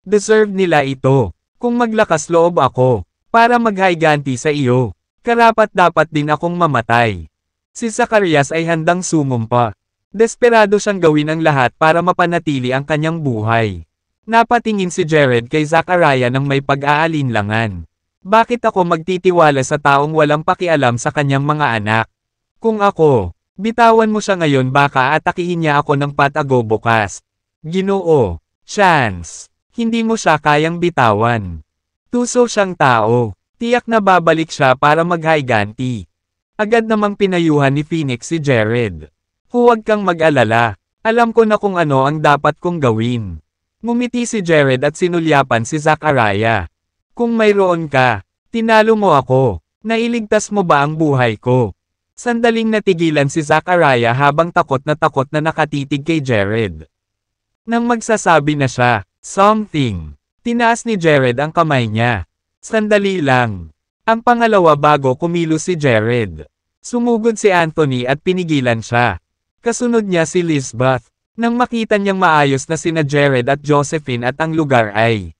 Deserve nila ito. Kung maglakas loob ako, para maghayganti sa iyo, karapat-dapat din akong mamatay. Si Zacarias ay handang sumumpa. Desperado siyang gawin ang lahat para mapanatili ang kanyang buhay. Napatingin si Jared kay Zachariah ng may pag-aalinlangan. Bakit ako magtitiwala sa taong walang pakialam sa kanyang mga anak? Kung ako, bitawan mo siya ngayon baka atakihin niya ako ng patago bukas. Ginoo, chance. Hindi mo siya kayang bitawan. Tuso siyang tao. Tiyak na babalik siya para maghayganti. Agad namang pinayuhan ni Phoenix si Jared. Huwag kang mag-alala. Alam ko na kung ano ang dapat kong gawin. Ngumiti si Jared at sinulyapan si Zachariah. Kung mayroon ka, tinalo mo ako. Nailigtas mo ba ang buhay ko? Sandaling natigilan si Zachariah habang takot na nakatitig kay Jared. Nang magsasabi na siya, something. Tinaas ni Jared ang kamay niya. Sandali lang. Ang pangalawa bago kumilos si Jared. Sumugod si Anthony at pinigilan siya. Kasunod niya si Lisbeth. Nang makita niyang maayos na sina Jared at Josephine at ang lugar ay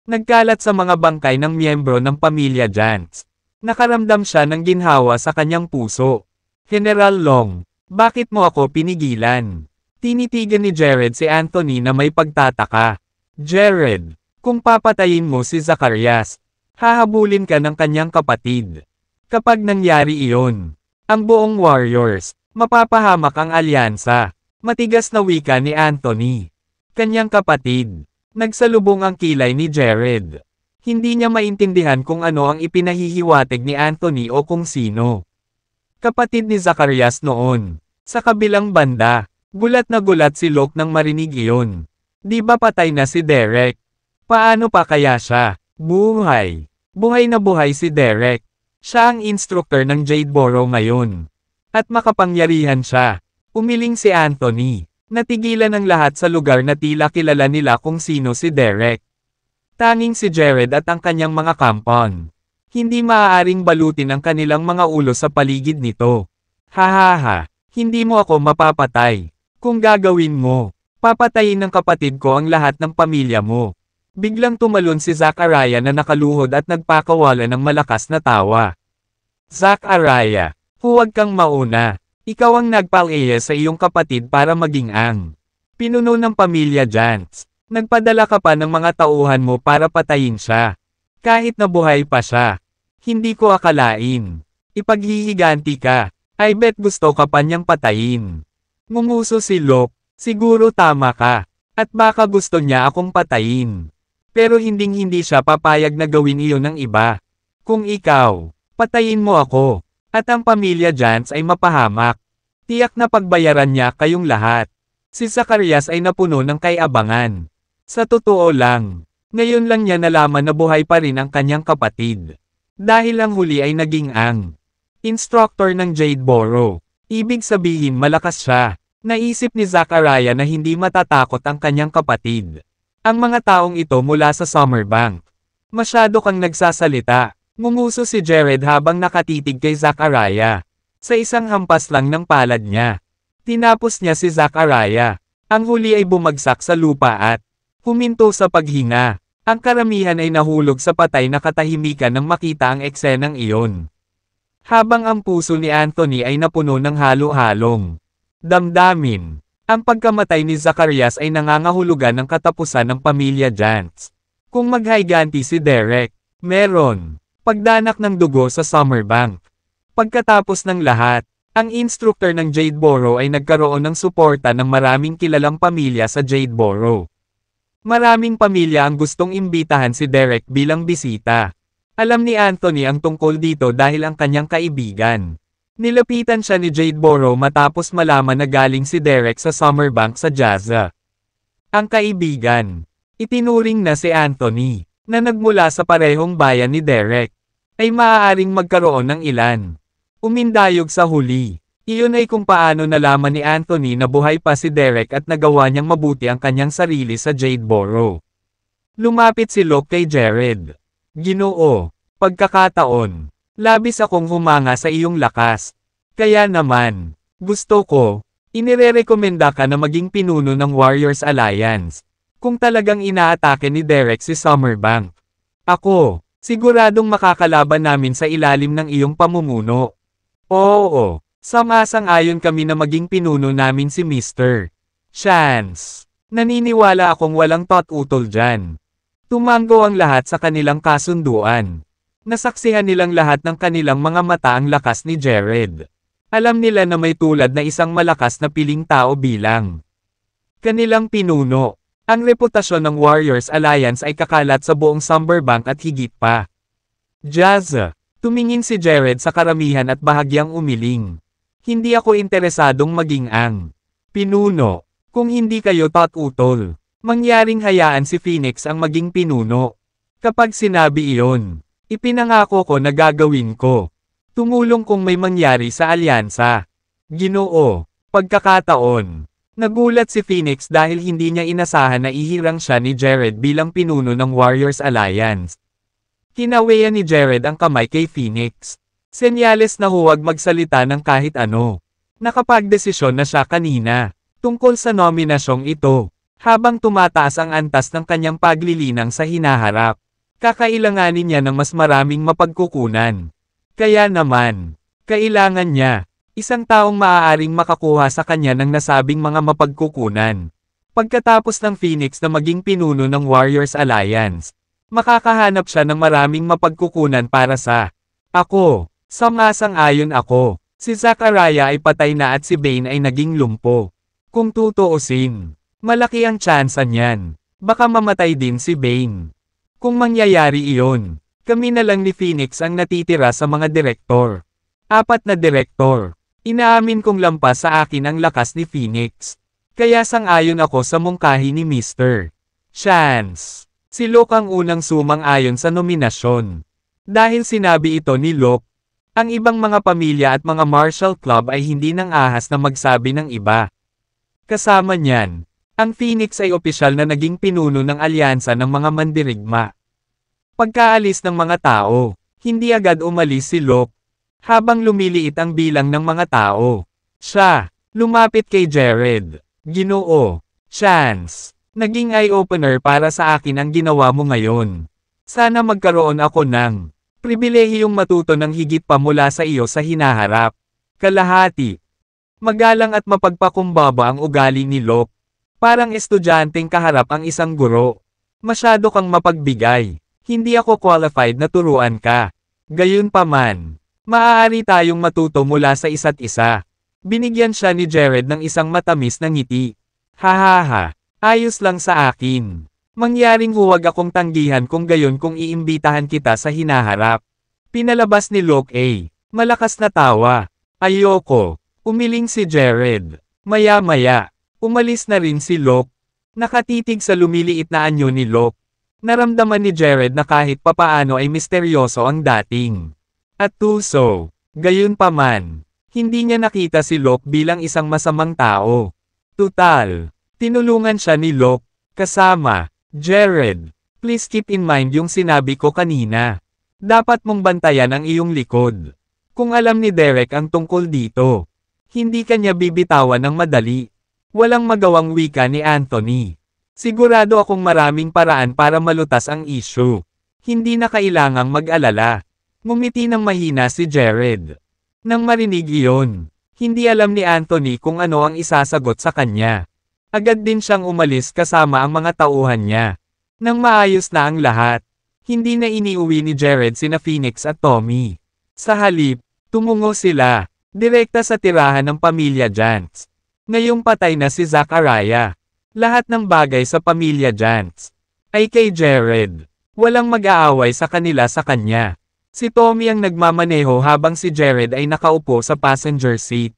nagkalat sa mga bangkay ng miyembro ng pamilya Giants. Nakaramdam siya ng ginhawa sa kanyang puso. General Long, bakit mo ako pinigilan? Tinitigan ni Jared si Anthony na may pagtataka. Jared, kung papatayin mo si Zacarias, hahabulin ka ng kanyang kapatid. Kapag nangyari iyon, ang buong Warriors, mapapahamak ang alyansa. Matigas na wika ni Anthony. Kanyang kapatid. Nagsalubong ang kilay ni Jared. Hindi niya maintindihan kung ano ang ipinahihiwatig ni Anthony o kung sino. Kapatid ni Zacarias noon. Sa kabilang banda, gulat na gulat si Locke nang marinig iyon. Di ba patay na si Derek? Paano pa kaya siya? Buhay. Buhay na buhay si Derek. Siya ang instructor ng Jadeboro ngayon. At makapangyarihan siya. Umiling si Anthony. Natigilan ang lahat sa lugar na tila kilala nila kung sino si Derek. Tanging si Jared at ang kanyang mga kampon. Hindi maaaring balutin ang kanilang mga ulo sa paligid nito. Hahaha, hindi mo ako mapapatay. Kung gagawin mo, papatayin ng kapatid ko ang lahat ng pamilya mo. Biglang tumalon si Zachariah na nakaluhod at nagpakawala ng malakas na tawa. Zachariah, huwag kang mauna. Ikaw ang nagpalaya sa iyong kapatid para maging ang pinuno ng pamilya Giants. Nagpadala ka pa ng mga tauhan mo para patayin siya. Kahit na buhay pa siya. Hindi ko akalain. Ipaghihiganti ka. I bet gusto ka pa niyang patayin. Ngumuso si Locke. Siguro tama ka. At baka gusto niya akong patayin. Pero hindi siya papayag na gawin iyon ng iba. Kung ikaw, patayin mo ako. At ang pamilya Jans ay mapahamak. Tiyak na pagbayaran niya kayong lahat. Si Zacarias ay napuno ng kay-abangan. Sa totoo lang, ngayon lang niya nalaman na buhay pa rin ang kanyang kapatid. Dahil ang huli ay naging ang instructor ng Jade Borough. Ibig sabihin malakas siya. Naisip ni Zachariah na hindi matatakot ang kanyang kapatid. Ang mga taong ito mula sa Summerbank. Masyado kang nagsasalita. Ngumuso si Jared habang nakatitig kay Zachariah. Sa isang hampas lang ng palad niya. Tinapos niya si Zachariah. Ang huli ay bumagsak sa lupa at huminto sa paghinga. Ang karamihan ay nahulog sa patay na katahimikan nang makita ang eksenang iyon. Habang ang puso ni Anthony ay napuno ng halo-halong damdamin. Ang pagkamatay ni Zacarias ay nangangahulugan ng katapusan ng pamilya Jans. Kung maghayganti si Derek, meron pagdanak ng dugo sa Summerbank. Pagkatapos ng lahat, ang instructor ng Jade Borough ay nagkaroon ng suporta ng maraming kilalang pamilya sa Jade Borough. Maraming pamilya ang gustong imbitahan si Derek bilang bisita. Alam ni Anthony ang tungkol dito dahil ang kanyang kaibigan. Nilapitan siya ni Jade Borough matapos malaman na galing si Derek sa Summerbank sa Jazza. Ang kaibigan, itinuring na si Anthony, na nagmula sa parehong bayan ni Derek, ay maaaring magkaroon ng ilan. Umindayog sa huli. Iyon ay kung paano nalaman ni Anthony na buhay pa si Derek at nagawa niyang mabuti ang kanyang sarili sa Jade Borough. Lumapit si Locke kay Jared. Ginoo, pagkakataon. Labis akong humanga sa iyong lakas. Kaya naman, gusto ko, inirerekomenda ka na maging pinuno ng Warriors Alliance. Kung talagang inaatake ni Derek si Summerbank. Ako, siguradong makakalaban namin sa ilalim ng iyong pamumuno. Oo, samasang-ayon kami na maging pinuno namin si Mr. Chance. Naniniwala akong walang tot-utol dyan. Tumango ang lahat sa kanilang kasunduan. Nasaksihan nilang lahat ng kanilang mga mata ang lakas ni Jared. Alam nila na may tulad na isang malakas na piling tao bilang kanilang pinuno. Ang reputasyon ng Warriors Alliance ay kakalat sa buong Summerbank at higit pa. Jazz, tumingin si Jared sa karamihan at bahagyang umiling. Hindi ako interesadong maging ang pinuno. Kung hindi kayo tot-utol, mangyaring hayaan si Phoenix ang maging pinuno. Kapag sinabi iyon, ipinangako ko na gagawin ko. Tumulong kung may mangyari sa alyansa. Ginoo, pagkakataon. Nagulat si Phoenix dahil hindi niya inasahan na ihirang siya ni Jared bilang pinuno ng Warriors Alliance. Kinaweyan ni Jared ang kamay kay Phoenix. Senyales na huwag magsalita ng kahit ano. Nakapagdesisyon na siya kanina, tungkol sa nominasyong ito, habang tumataas ang antas ng kanyang paglilinang sa hinaharap. Kakailanganin niya ng mas maraming mapagkukunan. Kaya naman, kailangan niya isang taong maaaring makakuha sa kanya ng nasabing mga mapagkukunan. Pagkatapos ng Phoenix na maging pinuno ng Warriors Alliance, makakahanap siya ng maraming mapagkukunan para sa ako. Samasang-ayon ako. Si Zachariah ay patay na at si Bane ay naging lumpo. Kung tutuusin, malaki ang tsansa niyan. Baka mamatay din si Bane. Kung mangyayari iyon, kami na lang ni Phoenix ang natitira sa mga direktor. 4 na direktor. Inaamin kong lampas sa akin ang lakas ni Phoenix. Kaya sang-ayon ako sa mungkahi ni Mr. Chance. Si Locke ang unang sumang-ayon sa nominasyon. Dahil sinabi ito ni Locke, ang ibang mga pamilya at mga martial club ay hindi nang ahas na magsabi ng iba. Kasama niyan, ang Phoenix ay opisyal na naging pinuno ng alyansa ng mga mandirigma. Pagkaalis ng mga tao, hindi agad umalis si Locke. Habang lumiliit ang bilang ng mga tao, siya, lumapit kay Jared. Ginoo, Chance, naging eye-opener para sa akin ang ginawa mo ngayon. Sana magkaroon ako ng pribilehiyong matuto ng higit pa mula sa iyo sa hinaharap. Kalahati. Magalang at mapagpakumbaba ang ugali ni Locke. Parang estudyanteng kaharap ang isang guro. Masyado kang mapagbigay. Hindi ako qualified na turuan ka. Gayunpaman, maaari tayong matuto mula sa isa't isa. Binigyan siya ni Jared ng isang matamis na ngiti. Hahaha, ayos lang sa akin. Mangyaring huwag akong tanggihan kung gayon kung iimbitahan kita sa hinaharap. Pinalabas ni Locke Malakas na tawa. Ayoko. Umiling si Jared. Maya-maya, umalis na rin si Locke. Nakatitig sa lumiliit na anyo ni Locke. Naramdaman ni Jared na kahit papaano ay misteryoso ang dating. At tuso. Gayunpaman, hindi niya nakita si Locke bilang isang masamang tao. Tutal, tinulungan siya ni Locke, kasama, Jared. Please keep in mind yung sinabi ko kanina. Dapat mong bantayan ang iyong likod. Kung alam ni Derek ang tungkol dito, hindi kanya bibitawan ng madali. Walang magawang wika ni Anthony. Sigurado akong maraming paraan para malutas ang issue. Hindi na kailangang mag-alala. Ngumiti ng mahina si Jared. Nang marinig iyon, hindi alam ni Anthony kung ano ang isasagot sa kanya. Agad din siyang umalis kasama ang mga tauhan niya. Nang maayos na ang lahat, hindi na iniuwi ni Jared sina Phoenix at Tommy. Sa halip, tumungo sila, direkta sa tirahan ng pamilya Jantz. Ngayong patay na si Zachariah. Lahat ng bagay sa pamilya Jantz ay kay Jared. Walang mag-aaway sa kanila sa kanya. Si Tommy ang nagmamaneho habang si Jared ay nakaupo sa passenger seat.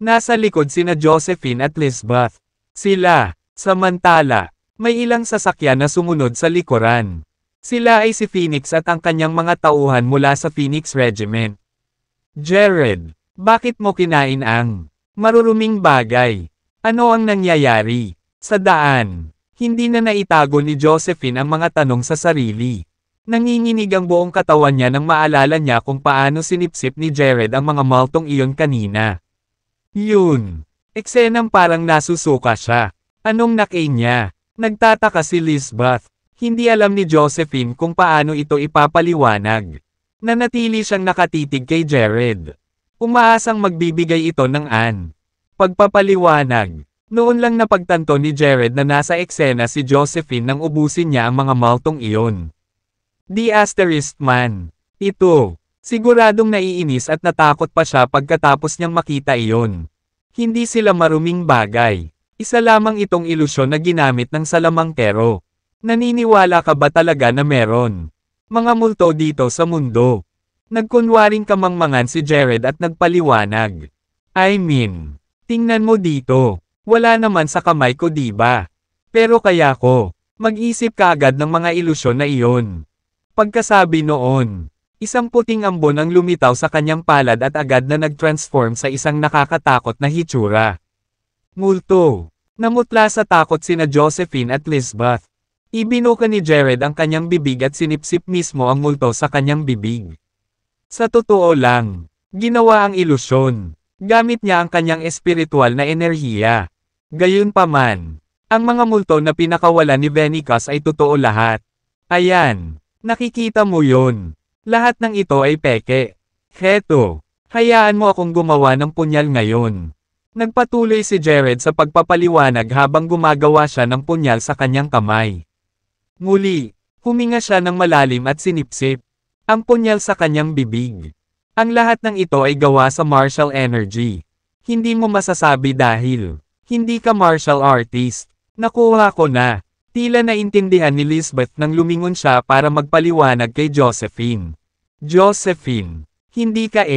Nasa likod sina Josephine at Lisbeth. Sila, samantala, may ilang sasakyan na sumunod sa likuran. Sila ay si Phoenix at ang kanyang mga tauhan mula sa Phoenix Regiment. Jared, bakit mo kinain ang maruruming bagay? Ano ang nangyayari? Sa daan, hindi na naitago ni Josephine ang mga tanong sa sarili. Nanginginig ang buong katawan niya nang maalala niya kung paano sinipsip ni Jared ang mga maltong iyon kanina. Yun, eksenang parang nasusuka siya. Anong nakain niya? Nagtataka si Lisbeth. Hindi alam ni Josephine kung paano ito ipapaliwanag. Nanatili siyang nakatitig kay Jared. Umaasang magbibigay ito ng pagpapaliwanag. Noon lang napagtanto ni Jared na nasa eksena si Josephine nang ubusin niya ang mga maltong iyon. The asterisk man. Ito. Siguradong naiinis at natakot pa siya pagkatapos niyang makita iyon. Hindi sila maruming bagay. Isa lamang itong ilusyon na ginamit ng salamangkero. Naniniwala ka ba talaga na meron mga multo dito sa mundo? Nagkunwaring kamangmangan si Jared at nagpaliwanag. I mean, tingnan mo dito. Wala naman sa kamay ko diba? Pero kaya ko, mag-isip ka agad ng mga ilusyon na iyon. Pagkasabi noon, isang puting ambon ang lumitaw sa kanyang palad at agad na nag-transform sa isang nakakatakot na hitsura. Multo. Namutla sa takot sina Josephine at Lisbeth. Ibinuka ni Jared ang kanyang bibig at sinipsip mismo ang multo sa kanyang bibig. Sa totoo lang, ginawa ang ilusyon. Gamit niya ang kanyang espiritual na enerhiya. Gayunpaman, ang mga multo na pinakawalan ni Venicus ay totoo lahat. Ayan, nakikita mo yun. Lahat ng ito ay peke. Heto, hayaan mo akong gumawa ng punyal ngayon. Nagpatuloy si Jared sa pagpapaliwanag habang gumagawa siya ng punyal sa kanyang kamay. Muli, huminga siya ng malalim at sinipsip ang punyal sa kanyang bibig. Ang lahat ng ito ay gawa sa martial energy. Hindi mo masasabi dahil hindi ka martial artist. Nakuha ko na. Tila naintindihan ni Lisbeth nang lumingon siya para magpaliwanag kay Josephine. Josephine, hindi ka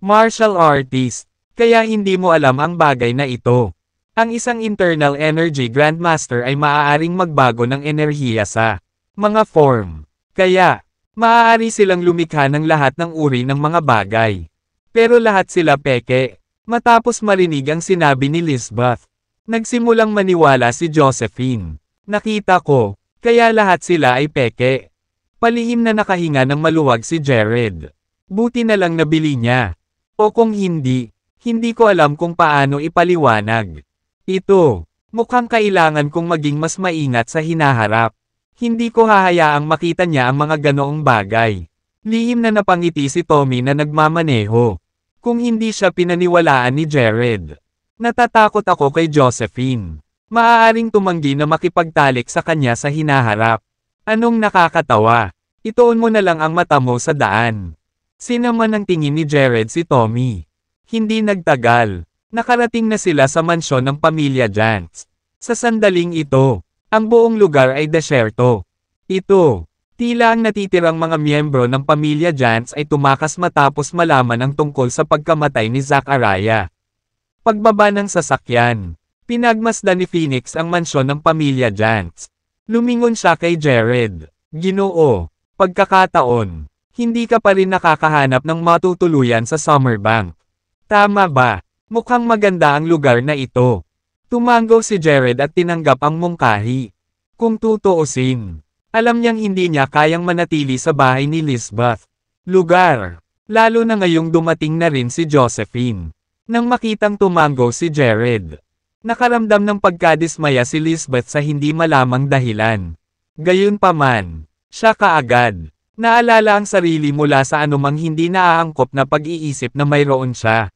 martial artist, kaya hindi mo alam ang bagay na ito. Ang isang internal energy grandmaster ay maaaring magbago ng enerhiya sa mga form. Kaya, maaari silang lumikha ng lahat ng uri ng mga bagay. Pero lahat sila peke. Matapos marinig ang sinabi ni Lisbeth, nagsimulang maniwala si Josephine. Nakita ko, kaya lahat sila ay peke. Palihim na nakahinga ng maluwag si Jared. Buti na lang nabili niya. O kung hindi, hindi ko alam kung paano ipaliwanag. Ito, mukhang kailangan kong maging mas maingat sa hinaharap. Hindi ko hahayaang makita niya ang mga ganoong bagay. Lihim na napangiti si Tommy na nagmamaneho. Kung hindi siya pinaniwalaan ni Jared. Natatakot ako kay Josephine. Maaaring tumanggi na makipagtalik sa kanya sa hinaharap. Anong nakakatawa? Ituon mo na lang ang mata mo sa daan. Sinaman ang tingin ni Jared si Tommy. Hindi nagtagal. Nakarating na sila sa mansyon ng pamilya Jantz. Sa sandaling ito, ang buong lugar ay desyerto. Ito, Tila ang natitirang mga miyembro ng pamilya Jantz ay tumakas matapos malaman ang tungkol sa pagkamatay ni Zachariah. Pagbaba ng sasakyan, pinagmasdan ni Phoenix ang mansyon ng pamilya Jantz. Lumingon siya kay Jared. Ginoo, pagkakataon, hindi ka pa rin nakakahanap ng matutuluyan sa Summerbank. Tama ba? Mukhang maganda ang lugar na ito. Tumango si Jared at tinanggap ang mungkahi. Kung tutuusin, alam niyang hindi niya kayang manatili sa bahay ni Lisbeth. Lugar, lalo na ngayong dumating na rin si Josephine. Nang makitang tumango si Jared, nakaramdam ng pagkadismaya si Lisbeth sa hindi malamang dahilan. Gayunpaman, siya kaagad naalala ang sarili mula sa anumang hindi naaangkop na pag-iisip na mayroon siya.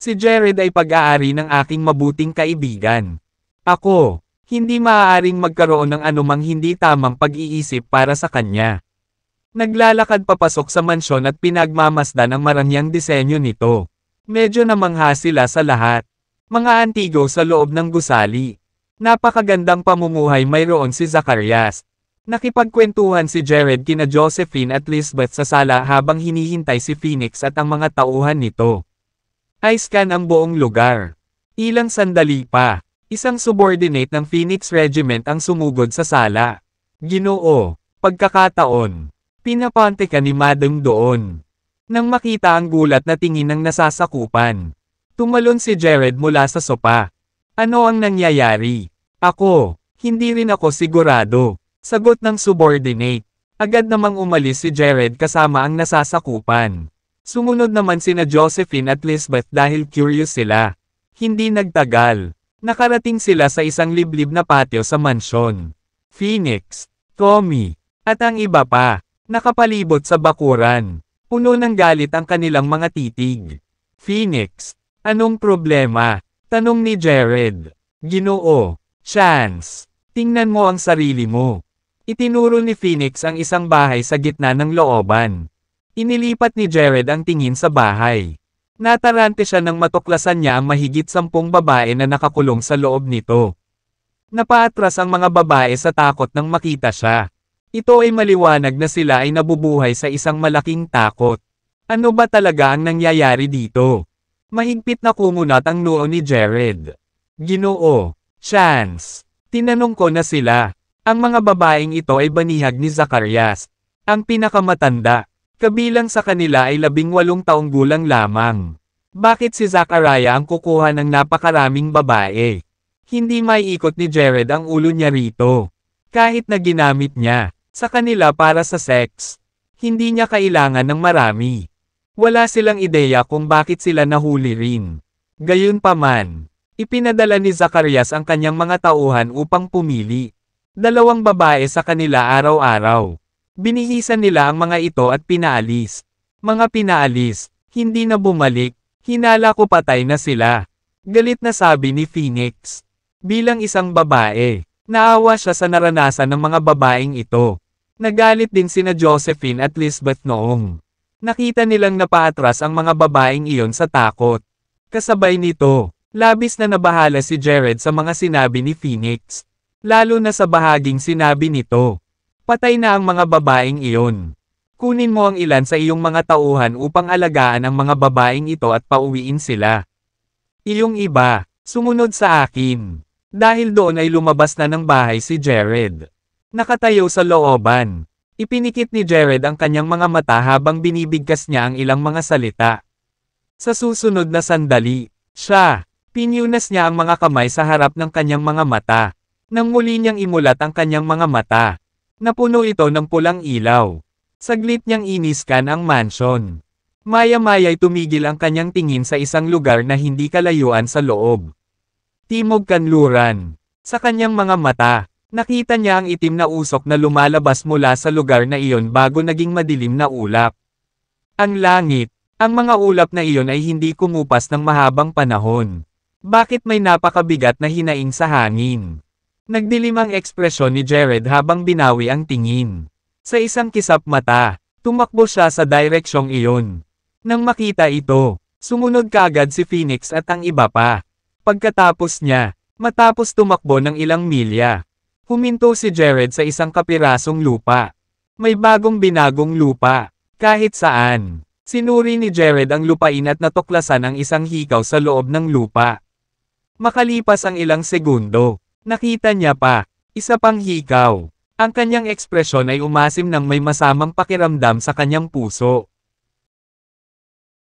Si Jared ay pag-aari ng aking mabuting kaibigan. Ako, hindi maaaring magkaroon ng anumang hindi tamang pag-iisip para sa kanya. Naglalakad papasok sa mansyon at pinagmamasdan ang marangyang disenyo nito. Medyo namangha sila sa lahat. Mga antigo sa loob ng gusali. Napakagandang pamumuhay mayroon si Zacarias. Nakipagkwentuhan si Jared kina Josephine at Lisbeth sa sala habang hinihintay si Phoenix at ang mga tauhan nito. I-scan ang buong lugar. Ilang sandali pa, isang subordinate ng Phoenix Regiment ang sumugod sa sala. Ginoo, pagkakataon, pinapante ka ni Madam doon. Nang makita ang gulat na tingin ng nasasakupan, tumalon si Jared mula sa sopa. Ano ang nangyayari? Ako, hindi rin ako sigurado. Sagot ng subordinate. Agad namang umalis si Jared kasama ang nasasakupan. Sumunod naman sina Josephine at Lisbeth dahil curious sila. Hindi nagtagal. Nakarating sila sa isang liblib na patio sa mansyon. Phoenix, Tommy, at ang iba pa, nakapalibot sa bakuran. Puno ng galit ang kanilang mga titig. Phoenix, anong problema? Tanong ni Jared. Ginoo, Chance, tingnan mo ang sarili mo. Itinuro ni Phoenix ang isang bahay sa gitna ng looban. Inilipat ni Jared ang tingin sa bahay. Natarante siya nang matuklasan niya ang mahigit 10 babae na nakakulong sa loob nito. Napaatras ang mga babae sa takot nang makita siya. Ito ay maliwanag na sila ay nabubuhay sa isang malaking takot. Ano ba talaga ang nangyayari dito? Mahigpit na kumunat ang noo ni Jared. Ginoo, Chance, tinanong ko na sila. Ang mga babaeng ito ay banihag ni Zacarias, ang pinakamatanda. Kabilang sa kanila ay 18 taong gulang lamang. Bakit si Zachariah ang kukuha ng napakaraming babae? Hindi maiikot ni Jared ang ulo niya rito. Kahit na ginamit niya sa kanila para sa sex, hindi niya kailangan ng marami. Wala silang ideya kung bakit sila nahuli rin. Gayunpaman, ipinadala ni Zacarias ang kanyang mga tauhan upang pumili. 2 babae sa kanila araw-araw. Binihisan nila ang mga ito at pinaalis. Mga pinaalis, hindi na bumalik, hinala ko patay na sila. Galit na sabi ni Phoenix. Bilang isang babae, naawa siya sa naranasan ng mga babaeng ito. Nagalit din sina Josephine at Lisbeth noong nakita nilang napaatras ang mga babaeng iyon sa takot. Kasabay nito, labis na nabahala si Jared sa mga sinabi ni Phoenix. Lalo na sa bahaging sinabi nito. Patay na ang mga babaeng iyon. Kunin mo ang ilan sa iyong mga tauhan upang alagaan ang mga babaeng ito at pauwiin sila. Iyong iba, sumunod sa akin. Dahil doon ay lumabas na ng bahay si Jared. Nakatayo sa looban. Ipinikit ni Jared ang kanyang mga mata habang binibigkas niya ang ilang mga salita. Sa susunod na sandali, pinyunas niya ang mga kamay sa harap ng kanyang mga mata. Nang muli niyang imulat ang kanyang mga mata. Napuno ito ng pulang ilaw. Saglit niyang iniskan ang mansyon. Maya-maya'y tumigil ang kanyang tingin sa isang lugar na hindi kalayuan sa loob. Timog kanluran. Sa kanyang mga mata, nakita niya ang itim na usok na lumalabas mula sa lugar na iyon bago naging madilim na ulap. Ang langit, ang mga ulap na iyon ay hindi kumupas ng mahabang panahon. Bakit may napakabigat na hinaing sa hangin? Nagdilim ang ekspresyon ni Jared habang binawi ang tingin. Sa isang kisap mata, tumakbo siya sa direksyong iyon. Nang makita ito, sumunod kaagad si Phoenix at ang iba pa. Pagkatapos niya, matapos tumakbo ng ilang milya, huminto si Jared sa isang kapirasong lupa. May bagong binagong lupa. Kahit saan. Sinuri ni Jared ang lupain at natuklasan ang isang hikaw sa loob ng lupa. Makalipas ang ilang segundo, nakita niya pa, isa pang hikaw. Ang kanyang ekspresyon ay umasim ng may masamang pakiramdam sa kanyang puso.